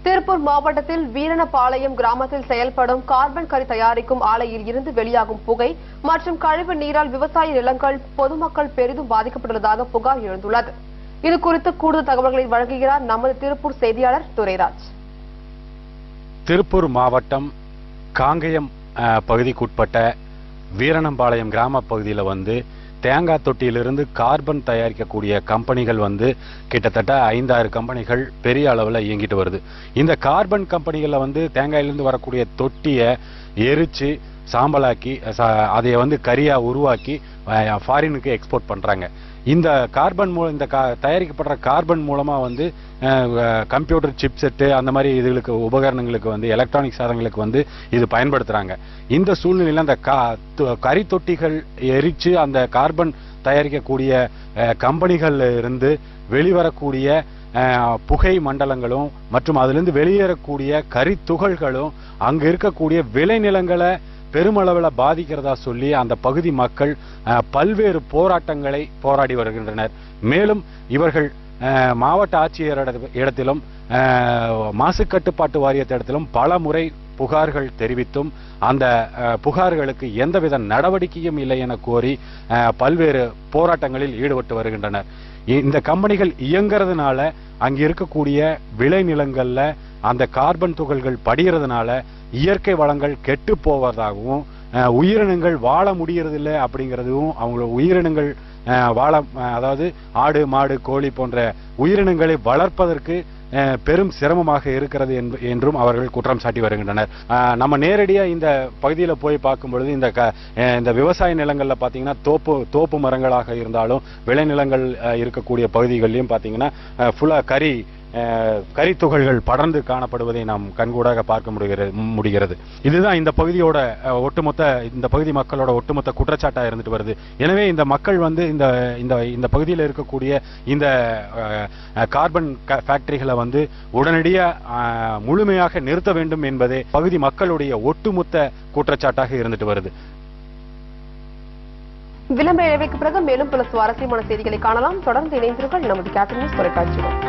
திருப்பூர் மாவட்டத்தில் வீரணபாளையம் கிராமத்தில் செயல்படும் கார்பன் கரி தயாரிக்கும் ஆலையில் இருந்து வெளியாகும் புகை மற்றும் கழிவு நீரால் விவசாய நிலங்கள் பொதுமக்கள் பெரிதும் பாதிக்கப்பட்டுள்ளதாக புகார் எழுந்துள்ளது. இதுகுறித்து கூடுதல் தகவல்களை வழங்குகிறார் நமது திருப்பூர் செய்தியாளர் துரைராஜ். திருப்பூர் மாவட்டம் காங்கயம் பகுதிக்குட்பட்ட வீரணபாளையம் கிராம பகுதியில் தேங்காய் தொட்டியிலிருந்து கார்பன் தயாரிக்கக்கூடிய கம்பெனிகள் கிட்டத்தட்ட 5-6 கம்பெனிகள் பெரிய அளவில் இயங்கிட்டு வருது. இந்த கார்பன் கம்பெனிகளில் தேங்காயிலிருந்து வரக்கூடிய தொட்டியை எரிச்சு சாம்பலாக்கி அதை கரியா உருவாக்கி ஃபாரினுக்கு எக்ஸ்போர்ட் பண்றாங்க. இந்த கார்பன் இந்த தயாரிக்கப்படுற கார்பன் மூலமா கம்ப்யூட்டர் சிப் செட்டு அந்த மாதிரி இதுகளுக்கு உபகரணங்களுக்கு எலக்ட்ரானிக் சாதனங்களுக்கு இது பயன்படுத்துறாங்க. இந்த சூழ்நிலையில் அந்த கரி தொட்டிகள் எரிச்சு அந்த கார்பன் தயாரிக்கக்கூடிய கம்பெனிகள் இருந்து வெளிவரக்கூடிய புகை மண்டலங்களும் மற்றும் அதிலிருந்து வெளியேறக்கூடிய கரி துகள்களும் அங்க இருக்கக்கூடிய விளைநிலங்களை பெருமளவில் பாதிக்கிறதா சொல்லி அந்த பகுதி மக்கள் பல்வேறு போராட்டங்களை போராடி வருகின்றனர். மேலும் இவர்கள் மாவட்ட ஆட்சியர் இடத்திலும் மாசு கட்டுப்பாட்டு வாரியத்திடத்திலும் பல முறை புகார்கள் தெரிவித்தும் அந்த புகார்களுக்கு எந்தவித நடவடிக்கையும் இல்லை என கோரி பல்வேறு போராட்டங்களில் ஈடுபட்டு வருகின்றனர். இந்த கம்பெனிகள் இயங்குறதுனால அங்க இருக்கக்கூடிய விளைநிலங்கள்ல அந்த கார்பன் துகள்கள் படிகிறதுனால இயற்கை வளங்கள் கெட்டு போவதாகவும் உயிரினங்கள் வாழ முடியறதில்லை அப்படிங்கிறதும் அவங்களோட உயிரினங்கள் அதாவது ஆடு மாடு கோழி போன்ற உயிரினங்களை வளர்ப்பதற்கு பெரும் சிரமமாக இருக்கிறது என்றும் அவர்கள் குற்றம் சாட்டி வருகின்றனர். நம்ம நேரடியா இந்த பகுதியில போய் பார்க்கும் பொழுது இந்த விவசாய நிலங்கள்ல பாத்தீங்கன்னா தோப்பு மரங்களாக இருந்தாலும் விளைநிலங்கள் இருக்கக்கூடிய பகுதிகளிலும் பாத்தீங்கன்னா ஃபுல்லா கரித்துகள்கள் படர்ந்து காணப்படுவதை நாம் கண்கூடாக பார்க்க முடிகிறது. இதுதான் இந்த பகுதியோட இந்த பகுதி மக்களோட ஒட்டுமொத்த குற்றச்சாட்டா இருந்துட்டு வருது. எனவே இந்த மக்கள் இந்த பகுதியில் இருக்கக்கூடிய இந்த கார்பன் ஃபேக்டரிகளை உடனடியா முழுமையாக நிறுத்த வேண்டும் என்பதே பகுதி மக்களுடைய ஒட்டுமொத்த குற்றச்சாட்டாக இருந்துட்டு வருது. விளம்பர இடைவேளைக்கு பிறகு மேலும் பல சுவாரஸ்யமான செய்திகளை காணலாம். தொடர்ந்து இணைந்திருங்கள் நமது கேப்டன் நியூஸ் தொலைக்காட்சியுடன்.